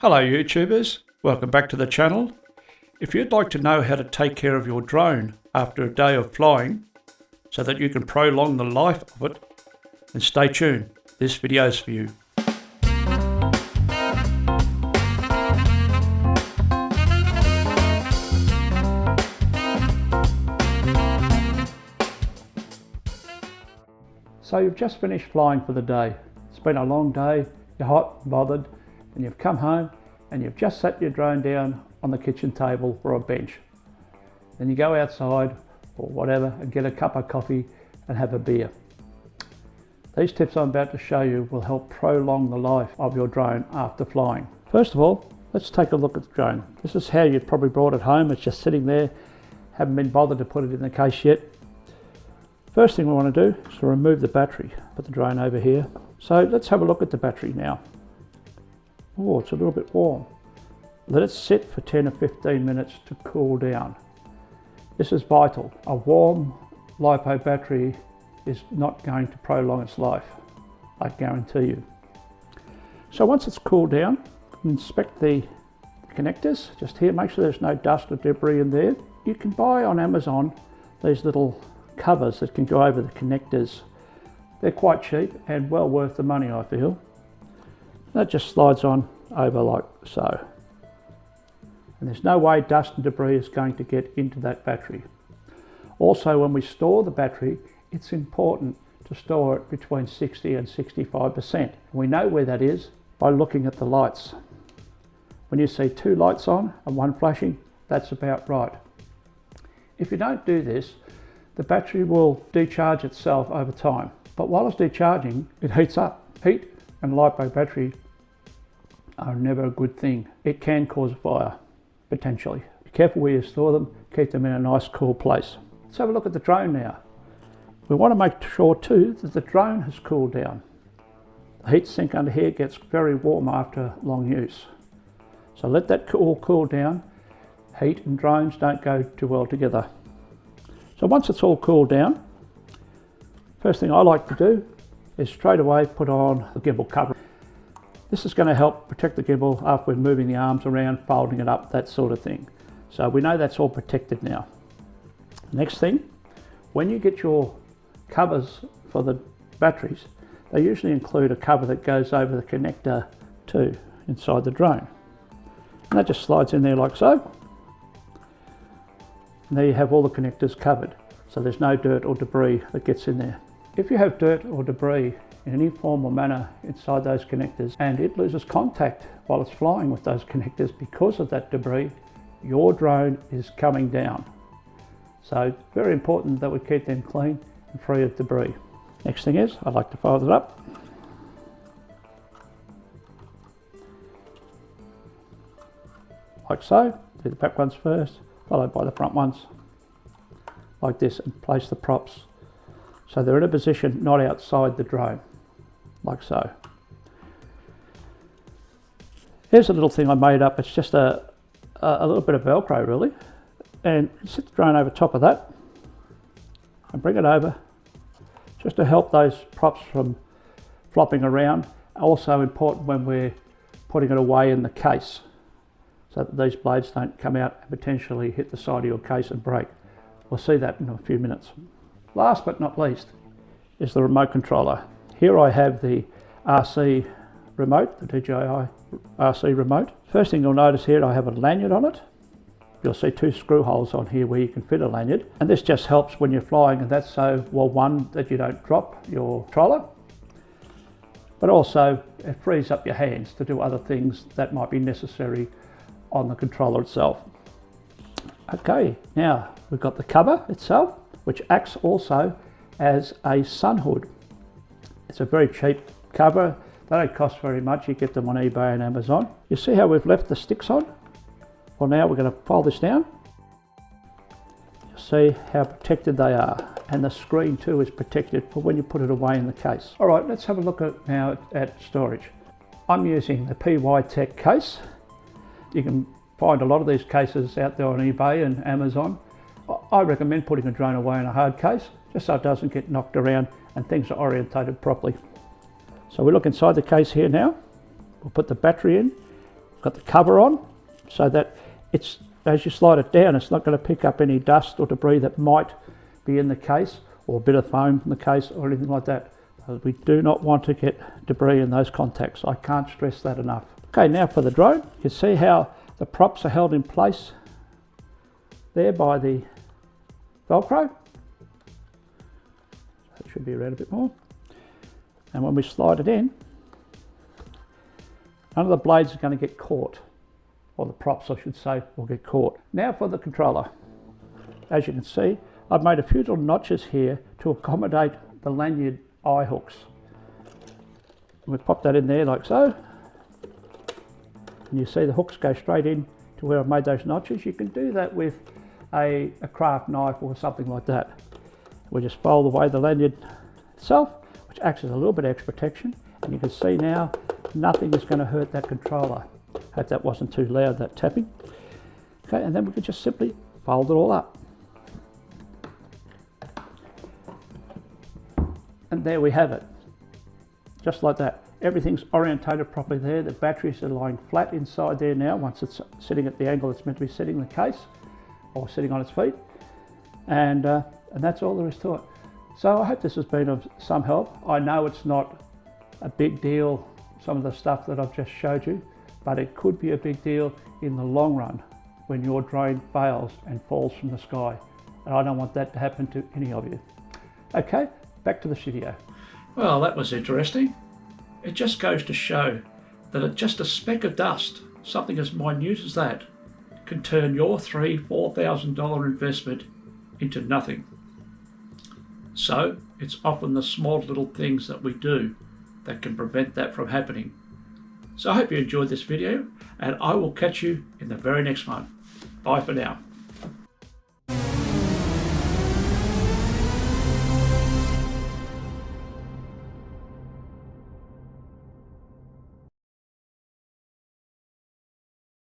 Hello YouTubers, welcome back to the channel. If you'd like to know how to take care of your drone after a day of flying so that you can prolong the life of it, then stay tuned, this video is for you. So you've just finished flying for the day. It's been a long day, you're hot and bothered, and you've come home and you've just sat your drone down on the kitchen table or a bench. Then you go outside or whatever and get a cup of coffee and have a beer. These tips I'm about to show you will help prolong the life of your drone after flying. First of all, let's take a look at the drone. This is how you'd probably brought it home. It's just sitting there, haven't been bothered to put it in the case yet. First thing we want to do is to remove the battery. Put the drone over here. So let's have a look at the battery now. Oh, it's a little bit warm. Let it sit for 10 or 15 minutes to cool down. This is vital. A warm LiPo battery is not going to prolong its life, I guarantee you. So once it's cooled down, inspect the connectors. Just here, make sure there's no dust or debris in there. You can buy on Amazon these little covers that can go over the connectors. They're quite cheap and well worth the money, I feel. That just slides on over like so. And there's no way dust and debris is going to get into that battery. Also, when we store the battery, it's important to store it between 60 and 65%. We know where that is by looking at the lights. When you see two lights on and one flashing, that's about right. If you don't do this, the battery will decharge itself over time. But while it's decharging, it heats up. Heat and LiPo battery are never a good thing. It can cause a fire, potentially. Be careful where you store them, keep them in a nice cool place. Let's have a look at the drone now. We want to make sure too that the drone has cooled down. The heat sink under here gets very warm after long use. So let that all cool down. Heat and drones don't go too well together. So once it's all cooled down, first thing I like to do is straight away put on the gimbal cover. This is going to help protect the gimbal after we're moving the arms around, folding it up, that sort of thing. So we know that's all protected now. Next thing, when you get your covers for the batteries, they usually include a cover that goes over the connector too, inside the drone. And that just slides in there like so. And there you have all the connectors covered, so there's no dirt or debris that gets in there. If you have dirt or debris in any form or manner inside those connectors and it loses contact while it's flying with those connectors because of that debris, your drone is coming down. So it's very important that we keep them clean and free of debris. Next thing is, I like to fold it up. Like so. Do the back ones first, followed by the front ones. Like this, and place the props so they're in a position not outside the drone, like so. Here's a little thing I made up. It's just a little bit of Velcro really. And sit the drone over top of that and bring it over just to help those props from flopping around. Also important when we're putting it away in the case so that these blades don't come out and potentially hit the side of your case and break. We'll see that in a few minutes. Last but not least is the remote controller. Here I have the RC remote, the DJI RC remote. First thing you'll notice here, I have a lanyard on it. You'll see two screw holes on here where you can fit a lanyard. And this just helps when you're flying, and that's so, well, one, that you don't drop your controller, but also it frees up your hands to do other things that might be necessary on the controller itself. Okay, now we've got the cover itself, which acts also as a sun hood. It's a very cheap cover. They don't cost very much. You get them on eBay and Amazon. You see how we've left the sticks on? Well, now we're going to fold this down. You'll see how protected they are. And the screen too is protected for when you put it away in the case. All right, let's have a look now at storage. I'm using the PY Tech case. You can find a lot of these cases out there on eBay and Amazon. I recommend putting a drone away in a hard case, just so it doesn't get knocked around and things are orientated properly. So we look inside the case here now. We'll put the battery in got the cover on so that it's, as you slide it down, it's not going to pick up any dust or debris that might be in the case, or a bit of foam in the case or anything like that. We do not want to get debris in those contacts. I can't stress that enough. Okay, now for the drone. You can see how the props are held in place there by the Velcro. That should be around a bit more. And when we slide it in, none of the blades are going to get caught, or the props I should say will get caught. Now for the controller. As you can see, I've made a few little notches here to accommodate the lanyard eye hooks. We pop that in there like so, and you see the hooks go straight in to where I've made those notches. You can do that with a craft knife or something like that. We just fold away the lanyard itself, which acts as a little bit of extra protection, and you can see now nothing is going to hurt that controller. Hope that wasn't too loud, that tapping. Okay, and then we can just simply fold it all up. And there we have it, just like that. Everything's orientated properly there. The batteries are lying flat inside there now once it's sitting at the angle it's meant to be sitting in the case, or sitting on its feet. And that's all there is to it. So I hope this has been of some help. I know it's not a big deal, some of the stuff that I've just showed you, but it could be a big deal in the long run when your drone fails and falls from the sky. And I don't want that to happen to any of you. Okay, back to the studio. Well, that was interesting. It just goes to show that just a speck of dust, something as minute as that, can turn your $3,000–4,000 investment into nothing. So it's often the small little things that we do that can prevent that from happening. So I hope you enjoyed this video, and I will catch you in the very next one. Bye for now.